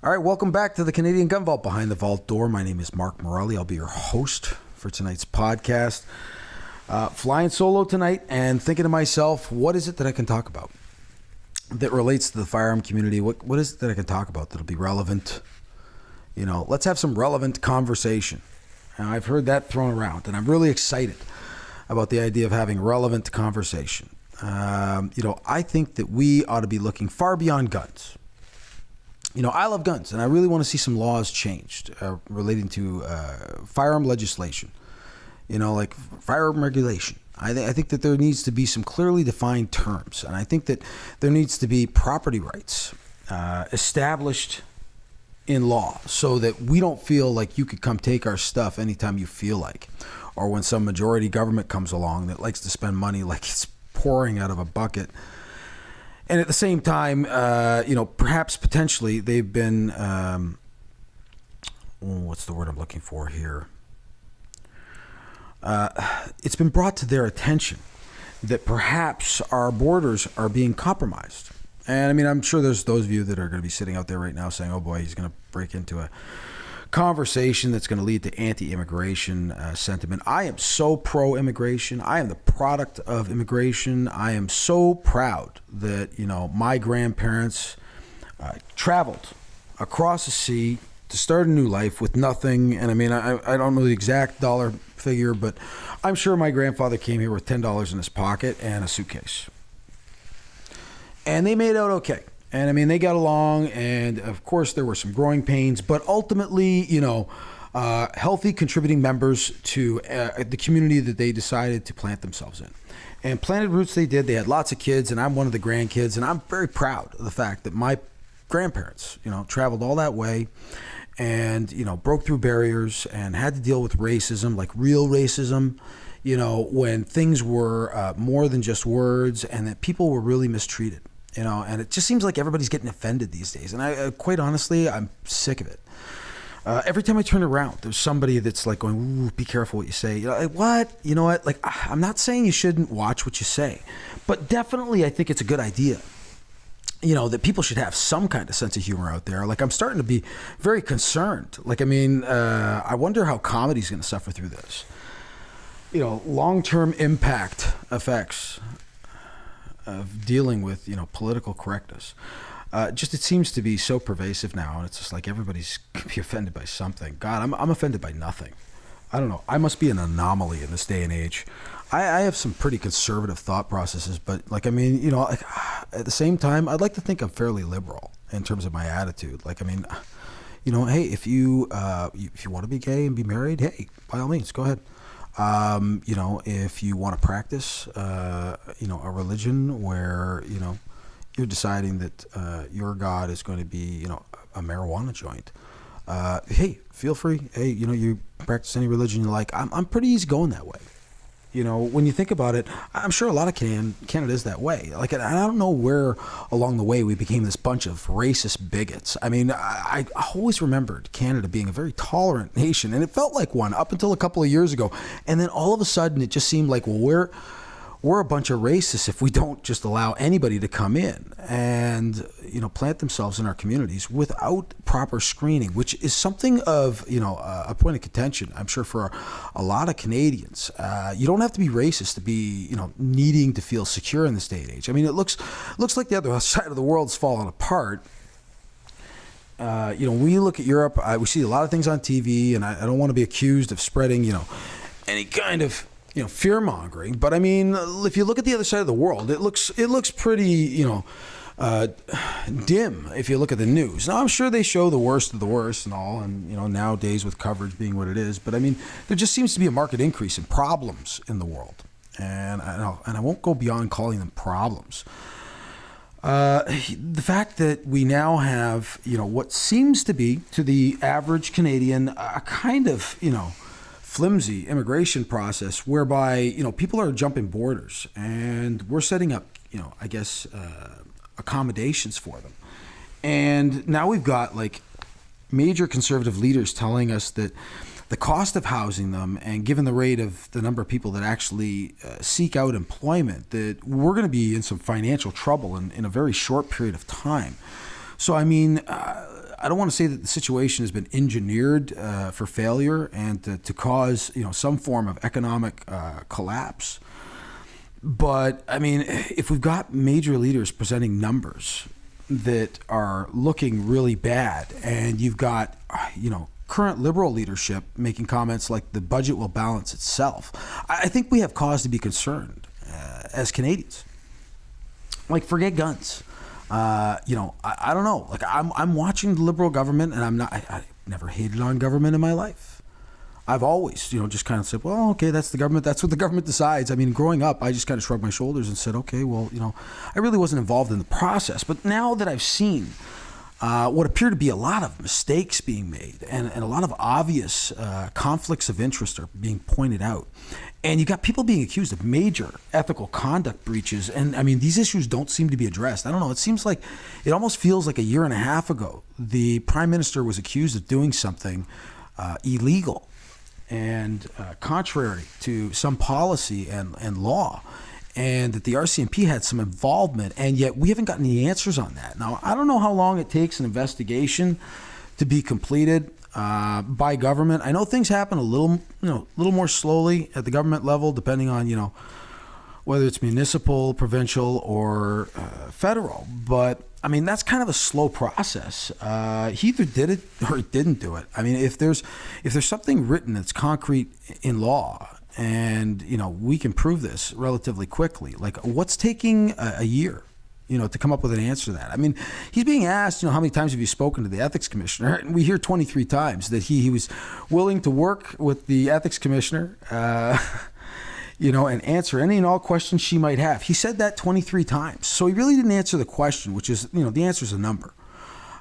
All right, welcome back to the Canadian Gun Vault Behind the Vault Door. My name is Mark Morelli. I'll be your host for tonight's podcast. Flying solo tonight and thinking to myself, what is it that I can talk about that relates to the firearm community? What is it that I can talk about that'll be relevant? You know, let's have some relevant conversation. Now, I've heard that thrown around, and I'm really excited about the idea of having relevant conversation. I think that we ought to be looking far beyond guns. You know, I love guns, and I really want to see some laws changed relating to firearm legislation. You know, like firearm regulation. I think that there needs to be some clearly defined terms, and I think that there needs to be property rights established in law so that we don't feel like you could come take our stuff anytime you feel like, or when some majority government comes along that likes to spend money like it's pouring out of a bucket. And at the same time, perhaps potentially they've been, what's the word I'm looking for here? It's been brought to their attention that perhaps our borders are being compromised. And I mean, I'm sure there's those of you that are going to be sitting out there right now saying, oh boy, he's going to break into a conversation that's going to lead to anti-immigration sentiment. I am so pro-immigration. I am the product of immigration. I am so proud that, my grandparents traveled across the sea to start a new life with nothing. And I mean, I don't know the exact dollar figure, but I'm sure my grandfather came here with $10 in his pocket and a suitcase. And they made out okay. And I mean, they got along, and of course there were some growing pains, but ultimately, healthy contributing members to the community that they decided to plant themselves in. And planted roots they did. They had lots of kids, and I'm one of the grandkids, and I'm very proud of the fact that my grandparents, traveled all that way and, broke through barriers and had to deal with racism, like real racism, when things were more than just words and that people were really mistreated. And it just seems like everybody's getting offended these days. And I quite honestly, I'm sick of it. Every time I turn around, there's somebody that's like going, ooh, be careful what you say. What? You know what? Like, I'm not saying you shouldn't watch what you say, but definitely I think it's a good idea, that people should have some kind of sense of humor out there. Like, I'm starting to be very concerned. Like, I mean, I wonder how comedy's going to suffer through this. Long-term impact effects of dealing with, political correctness. It seems to be so pervasive now, and it's just like everybody's gonna be offended by something. God, I'm offended by nothing. I don't know. I must be an anomaly in this day and age. I have some pretty conservative thought processes, but at the same time, I'd like to think I'm fairly liberal in terms of my attitude. Like, I mean, hey, if you want to be gay and be married, hey, by all means, go ahead. If you want to practice, a religion where, you're deciding that your God is going to be, a marijuana joint, hey, feel free. Hey, you practice any religion you like. I'm pretty easygoing that way. When you think about it, I'm sure a lot of Canada is that way. Like, I don't know where along the way we became this bunch of racist bigots. I mean, I always remembered Canada being a very tolerant nation, and it felt like one up until a couple of years ago. And then all of a sudden, it just seemed like, well, we're a bunch of racists if we don't just allow anybody to come in and, plant themselves in our communities without proper screening, which is something of, a point of contention, I'm sure, for a lot of Canadians. You don't have to be racist to be, needing to feel secure in this day and age. I mean, it looks like the other side of the world's falling apart. We look at Europe, we see a lot of things on TV, and I don't want to be accused of spreading, any kind of fear mongering, but I mean, if you look at the other side of the world, it looks pretty, dim if you look at the news. Now, I'm sure they show the worst of the worst and all, and nowadays with coverage being what it is, but I mean, there just seems to be a marked increase in problems in the world, and I won't go beyond calling them problems. The fact that we now have, what seems to be to the average Canadian a kind of, flimsy immigration process whereby, people are jumping borders and we're setting up, accommodations for them. And now we've got like major conservative leaders telling us that the cost of housing them, and given the rate of the number of people that actually seek out employment, that we're going to be in some financial trouble in a very short period of time. So, I mean, I don't want to say that the situation has been engineered for failure and to cause some form of economic collapse. But I mean, if we've got major leaders presenting numbers that are looking really bad, and you've got current Liberal leadership making comments like the budget will balance itself, I think we have cause to be concerned as Canadians. Like, forget guns. I don't know. Like, I'm watching the Liberal government, and I never hated on government in my life. I've always, just kind of said, well, okay, that's the government. That's what the government decides. I mean, growing up, I just kind of shrugged my shoulders and said, okay, well, I really wasn't involved in the process. But now that I've seen what appear to be a lot of mistakes being made and a lot of obvious conflicts of interest are being pointed out, and you got people being accused of major ethical conduct breaches. And I mean, these issues don't seem to be addressed. I don't know. It seems like it almost feels like a year and a half ago, the Prime Minister was accused of doing something illegal and contrary to some policy and law, and that the RCMP had some involvement, and yet we haven't gotten any answers on that. Now, I don't know how long it takes an investigation to be completed by government. I know things happen a little more slowly at the government level, depending on, whether it's municipal, provincial, or federal. But I mean, that's kind of a slow process. He either did it or didn't do it. I mean, if there's something written that's concrete in law, and we can prove this relatively quickly, like, what's taking a year to come up with an answer to that? I mean, he's being asked, how many times have you spoken to the ethics commissioner? And we hear 23 times that he was willing to work with the ethics commissioner, and answer any and all questions she might have. He said that 23 times. So he really didn't answer the question, which is, the answer is a number.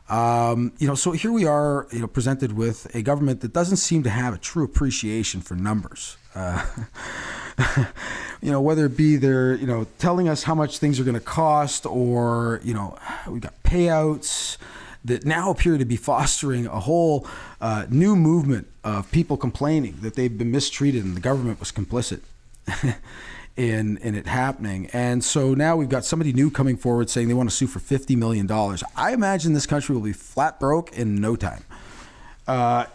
So here we are, presented with a government that doesn't seem to have a true appreciation for numbers. Whether it be they're, telling us how much things are going to cost, or, we've got payouts that now appear to be fostering a whole new movement of people complaining that they've been mistreated and the government was complicit in it happening. And so now we've got somebody new coming forward saying they want to sue for $50 million. I imagine this country will be flat broke in no time.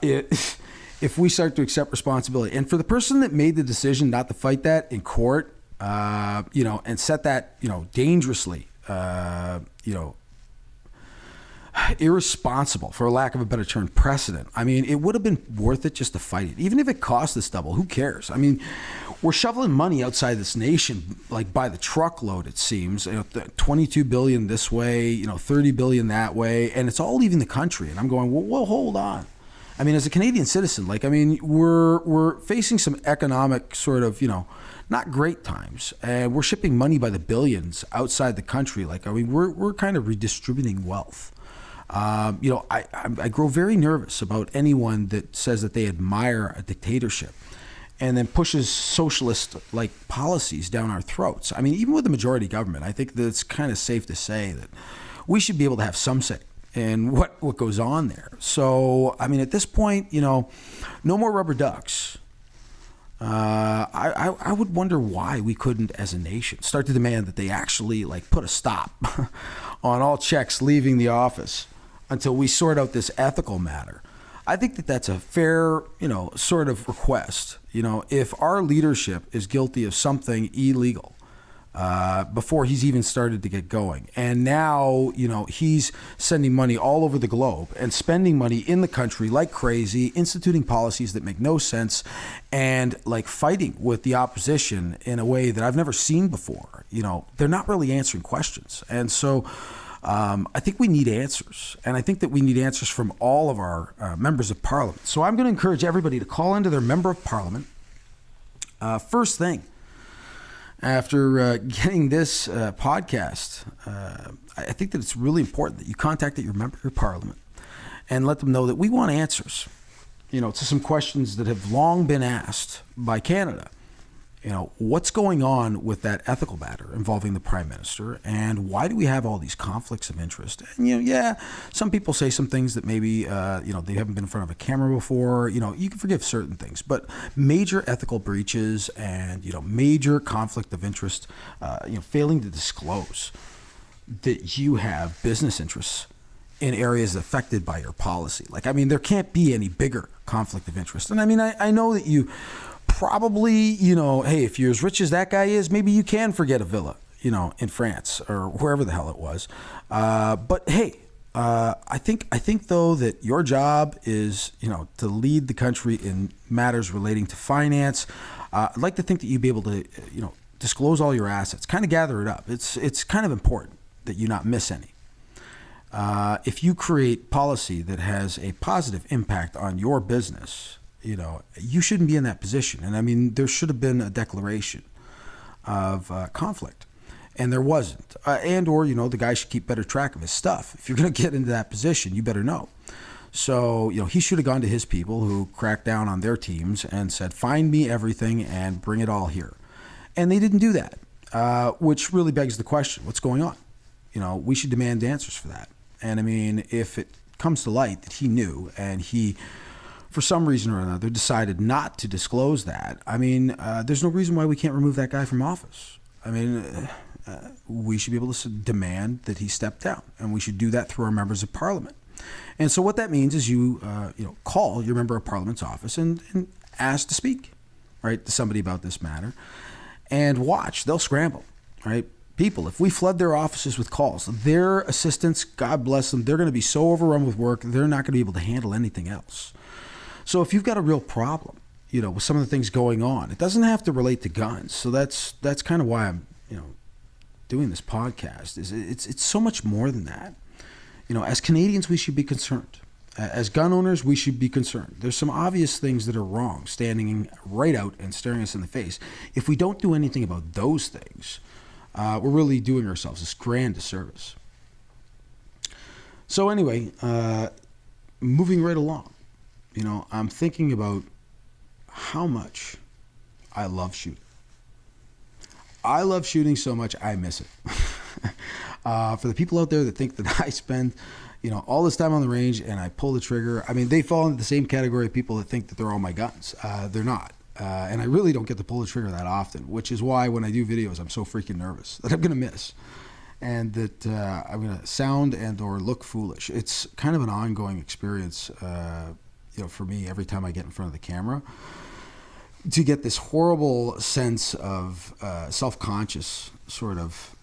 If we start to accept responsibility. And for the person that made the decision not to fight that in court, and set that, dangerously, irresponsible, for lack of a better term, precedent. I mean, it would have been worth it just to fight it. Even if it cost us double, who cares? I mean, we're shoveling money outside this nation, like, by the truckload, it seems. 22 billion this way, 30 billion that way, and it's all leaving the country. And I'm going, well, hold on. I mean, as a Canadian citizen, we're facing some economic sort of, not great times, and we're shipping money by the billions outside the country. We're kind of redistributing wealth. I grow very nervous about anyone that says that they admire a dictatorship and then pushes socialist-like policies down our throats. I mean, even with the majority government, I think that it's kind of safe to say that we should be able to have some say in what goes on there. So, I mean, at this point, no more rubber ducks. I would wonder why we couldn't, as a nation, start to demand that they actually, put a stop on all checks leaving the office until we sort out this ethical matter. I think that that's a fair, sort of request. If our leadership is guilty of something illegal, before he's even started to get going, and now, he's sending money all over the globe and spending money in the country like crazy, instituting policies that make no sense, and fighting with the opposition in a way that I've never seen before. They're not really answering questions. And so I think we need answers, and I think that we need answers from all of our members of parliament. So I'm going to encourage everybody to call into their member of parliament first thing after getting this podcast. I think that it's really important that you contact your member of parliament and let them know that we want answers, to some questions that have long been asked by Canada. What's going on with that ethical matter involving the Prime Minister, and why do we have all these conflicts of interest? And, some people say some things that maybe, they haven't been in front of a camera before. You can forgive certain things, but major ethical breaches and, major conflict of interest, failing to disclose that you have business interests in areas affected by your policy. Like, I mean, there can't be any bigger conflict of interest. And I mean, I know that you probably, you know, hey, if you're as rich as that guy is, maybe you can forget a villa, you know, in France or wherever the hell it was. But hey, I think though that your job is, you know, to lead the country in matters relating to finance. I'd like to think that you'd be able to, you know, disclose all your assets, kind of gather it up. It's kind of important that you not miss any. If you create policy that has a positive impact on your business, you know, you shouldn't be in that position. And I mean, there should have been a declaration of conflict, and there wasn't. And or, you know, the guy should keep better track of his stuff. If you're going to get into that position, you better know. So, you know, he should have gone to his people who cracked down on their teams and said, find me everything and bring it all here. And they didn't do that, which really begs the question, what's going on? You know, we should demand answers for that. And I mean, if it comes to light that he knew and he, for some reason or another, decided not to disclose that, I mean, there's no reason why we can't remove that guy from office. I mean, we should be able to demand that he step down, and we should do that through our members of parliament. And so what that means is you know, call your member of parliament's office and ask to speak, right, to somebody about this matter, and watch. They'll scramble, right? People, if we flood their offices with calls, their assistants, God bless them, they're going to be so overrun with work, they're not going to be able to handle anything else. So if you've got a real problem, you know, with some of the things going on, it doesn't have to relate to guns. So that's kind of why I'm, you know, doing this podcast. Is it's so much more than that. You know, as Canadians, we should be concerned. As gun owners, we should be concerned. There's some obvious things that are wrong, standing right out and staring us in the face. If we don't do anything about those things, we're really doing ourselves this grand disservice. So anyway, moving right along, you know, I'm thinking about how much I love shooting. I love shooting so much, I miss it. For the people out there that think that I spend, you know, all this time on the range and I pull the trigger, I mean, they fall into the same category of people that think that they're all my guns. They're not. And I really don't get to pull the trigger that often, which is why when I do videos, I'm so freaking nervous that I'm going to miss and that I'm going to sound and or look foolish. It's kind of an ongoing experience, you know, for me every time I get in front of the camera, to get this horrible sense of self-conscious sort of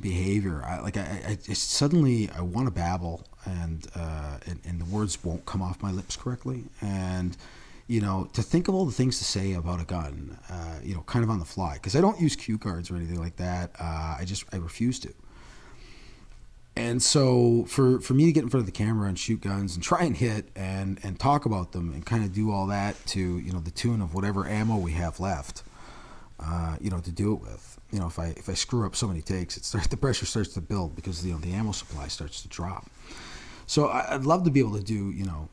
behavior. I suddenly I want to babble and the words won't come off my lips correctly. And, you know, to think of all the things to say about a gun, you know, kind of on the fly, because I don't use cue cards or anything like that. I refuse to. And so for me to get in front of the camera and shoot guns and try and hit and talk about them and kind of do all that to, you know, the tune of whatever ammo we have left, you know, to do it with. You know, if I screw up so many takes, the pressure starts to build because, you know, the ammo supply starts to drop. So I'd love to be able to do, you know,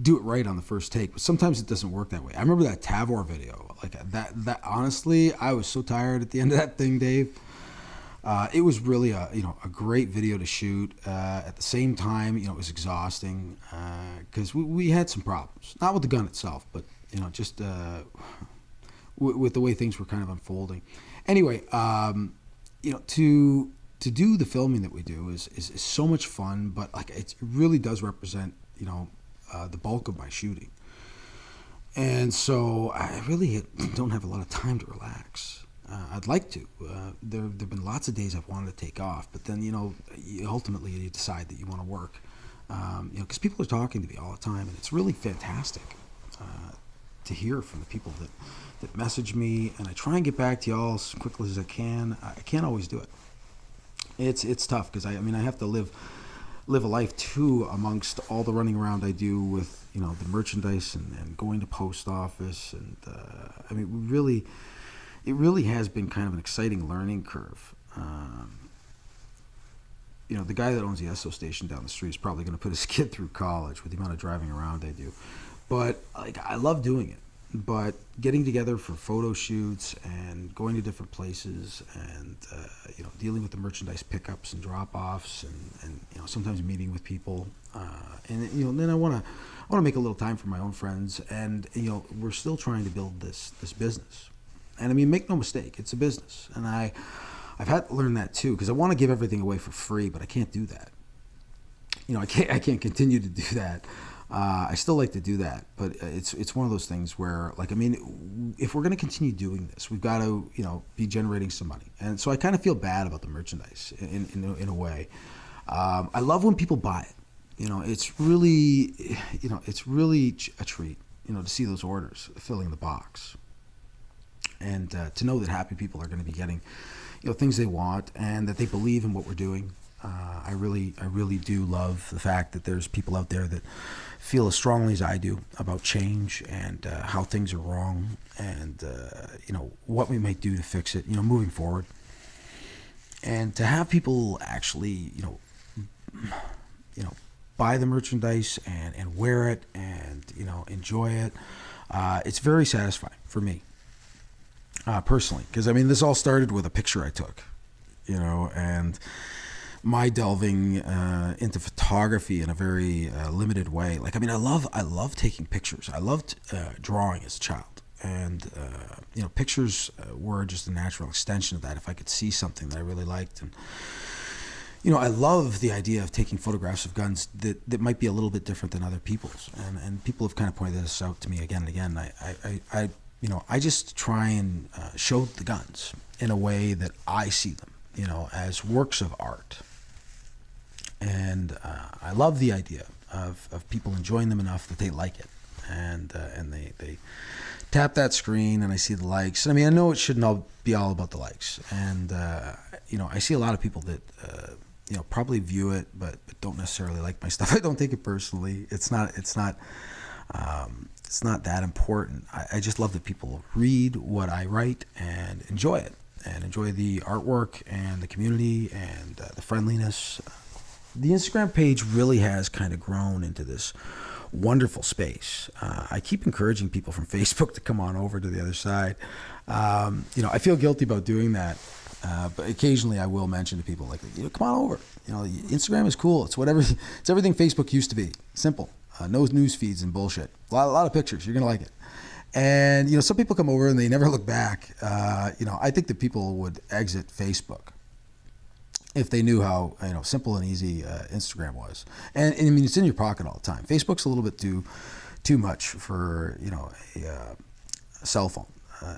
do it right on the first take, but sometimes it doesn't work that way. I remember that Tavor video, like that honestly, I was so tired at the end of that thing, Dave. It was really a great video to shoot. At the same time, you know, it was exhausting because we had some problems, not with the gun itself, but, you know, just with the way things were kind of unfolding. Anyway, you know, to do the filming that we do is so much fun, but like it really does represent, you know, the bulk of my shooting. And so I really don't have a lot of time to relax. I'd like to. There have been lots of days I've wanted to take off, but then, you know, ultimately you decide that you want to work, you know, because people are talking to me all the time, and it's really fantastic to hear from the people that message me, and I try and get back to y'all as quickly as I can. I can't always do it. It's tough because I have to live a life too amongst all the running around I do with, you know, the merchandise and going to post office, and I mean, it really has been kind of an exciting learning curve. You know, the guy that owns the Esso station down the street is probably going to put his kid through college with the amount of driving around I do. But like, I love doing it. But getting together for photo shoots and going to different places and you know, dealing with the merchandise pickups and drop-offs and you know, sometimes meeting with people and, you know, then I want to make a little time for my own friends, and, you know, we're still trying to build this business. And I mean, make no mistake, it's a business, and I I've had to learn that too, because I want to give everything away for free, but I can't do that. I can't continue to do that. I still like to do that, but it's one of those things where, like, I mean, if we're going to continue doing this, we've got to, be generating some money. And so I kind of feel bad about the merchandise in a way. I love when people buy it. It's really, a treat, to see those orders filling the box, and to know that happy people are going to be getting, things they want, and that they believe in what we're doing. I really do love the fact that there's people out there that feel as strongly as I do about change and how things are wrong, and what we might do to fix it, moving forward. And to have people actually, buy the merchandise and wear it and enjoy it, it's very satisfying for me personally, because I mean, this all started with a picture I took, and my delving into photography in a very limited way. Like, I mean, I love taking pictures. I loved drawing as a child, and pictures were just a natural extension of that. If I could see something that I really liked, and I love the idea of taking photographs of guns that might be a little bit different than other people's, and people have kind of pointed this out to me again and again. I just try and show the guns in a way that I see them, as works of art. And I love the idea of people enjoying them enough that they like it, and they tap that screen, and I see the likes. And I mean, I know it shouldn't all be all about the likes, and I see a lot of people that probably view it, but don't necessarily like my stuff. I don't take it personally. It's not that important. I just love that people read what I write and enjoy it, and enjoy the artwork and the community and the friendliness. The Instagram page really has kind of grown into this wonderful space. I keep encouraging people from Facebook to come on over to the other side. I feel guilty about doing that, but occasionally I will mention to people, like, come on over. Instagram is cool. It's everything Facebook used to be. Simple. No news feeds and bullshit. A lot of pictures. You're gonna like it. And some people come over and they never look back. I think that people would exit Facebook if they knew how simple and easy Instagram was. And I mean, it's in your pocket all the time. Facebook's a little bit too much for a cell phone,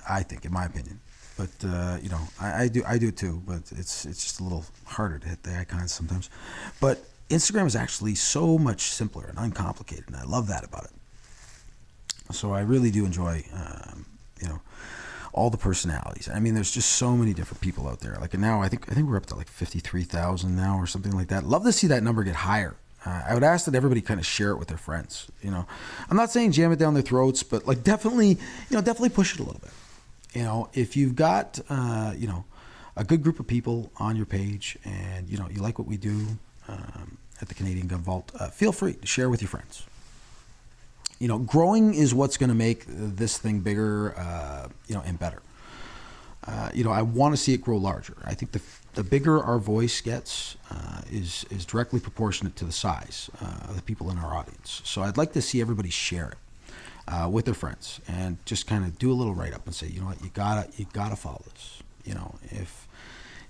I think, in my opinion. But I do it too. But it's just a little harder to hit the icons sometimes. But Instagram is actually so much simpler and uncomplicated, and I love that about it. So I really do enjoy all the personalities. I mean, there's just so many different people out there. Like, now I think we're up to like 53,000 now or something like that. Love to see that number get higher. I would ask that everybody kind of share it with their friends. I'm not saying jam it down their throats, but like definitely push it a little bit. If you've got a good group of people on your page, and you like what we do at the Canadian Gun Vault, feel free to share with your friends. Growing is what's going to make this thing bigger, and better. I want to see it grow larger. I think the bigger our voice gets is directly proportionate to the size of the people in our audience. So I'd like to see everybody share it with their friends, and just kind of do a little write up and say, you gotta follow this.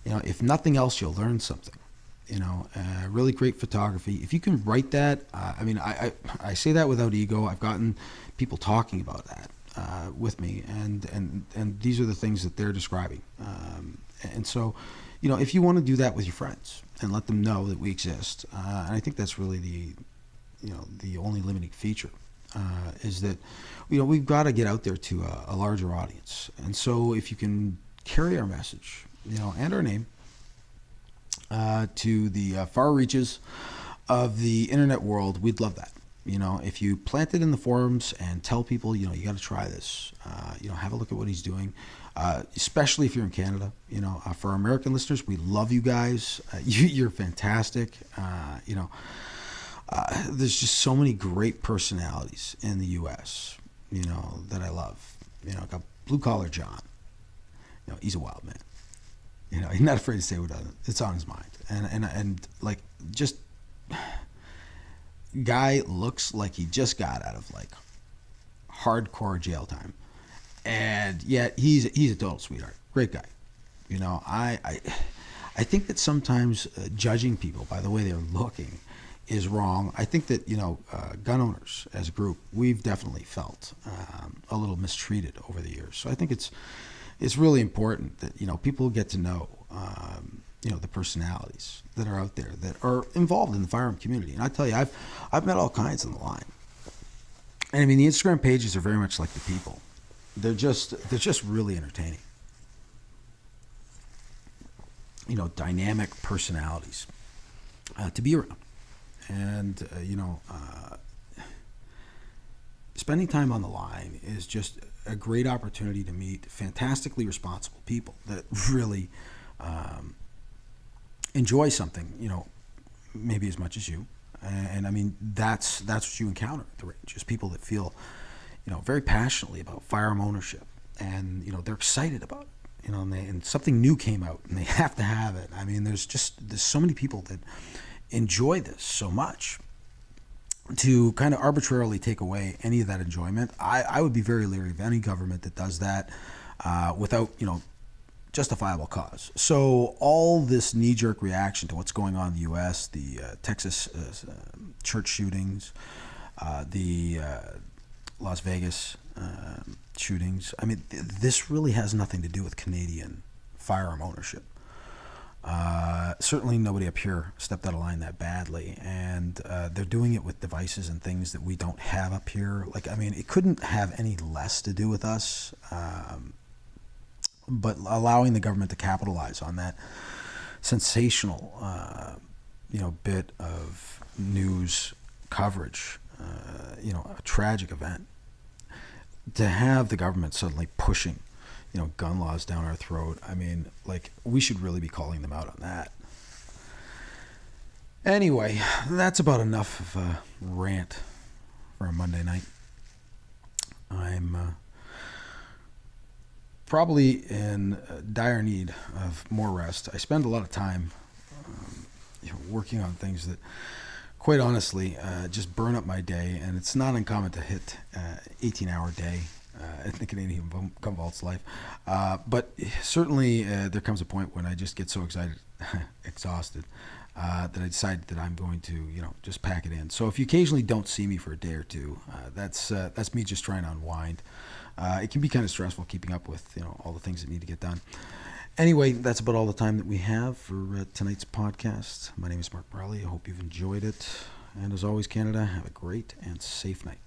If nothing else, you'll learn something. Really great photography. If you can write that, I say that without ego. I've gotten people talking about that with me, and these are the things that they're describing. And so, if you want to do that with your friends and let them know that we exist, and I think that's really the only limiting feature, is that, we've got to get out there to a larger audience. And so if you can carry our message, and our name, to the far reaches of the internet world, we'd love that. If you plant it in the forums and tell people, you got to try this, have a look at what he's doing, especially if you're in Canada. For our American listeners, we love you guys. You're fantastic. There's just so many great personalities in the U.S., that I love. I got Blue Collar John. He's a wild man. He's not afraid to say it's on his mind. And like, just, guy looks like he just got out of like hardcore jail time. And yet he's a total sweetheart. Great guy. I think that sometimes judging people by the way they're looking is wrong. I think that gun owners as a group, we've definitely felt a little mistreated over the years. So I think it's really important that people get to know the personalities that are out there that are involved in the firearm community. And I tell you, I've met all kinds on the line. And I mean, the Instagram pages are very much like the people. They're just really entertaining. Dynamic personalities to be around. And, spending time on the line is just a great opportunity to meet fantastically responsible people that really enjoy something, maybe as much as you. And I mean, that's what you encounter at the range, just people that feel, very passionately about firearm ownership. And, they're excited about it. And something new came out, and they have to have it. I mean, there's so many people that enjoy this so much. To kind of arbitrarily take away any of that enjoyment, I would be very leery of any government that does that without, justifiable cause. So all this knee-jerk reaction to what's going on in the U.S., the Texas church shootings, the Las Vegas shootings. I mean, this really has nothing to do with Canadian firearm ownership. Certainly nobody up here stepped out of line that badly, and they're doing it with devices and things that we don't have up here. It couldn't have any less to do with us, but allowing the government to capitalize on that sensational, bit of news coverage, a tragic event, to have the government suddenly pushing gun laws down our throat. I mean, we should really be calling them out on that. Anyway, that's about enough of a rant for a Monday night. I'm probably in dire need of more rest. I spend a lot of time working on things that, quite honestly, just burn up my day, and it's not uncommon to hit 18-hour day in the Canadian Gun Vault's life. But certainly there comes a point when I just get so exhausted, that I decide that I'm going to, just pack it in. So if you occasionally don't see me for a day or two, that's me just trying to unwind. It can be kind of stressful keeping up with, all the things that need to get done. Anyway, that's about all the time that we have for tonight's podcast. My name is Mark Morelli. I hope you've enjoyed it. And as always, Canada, have a great and safe night.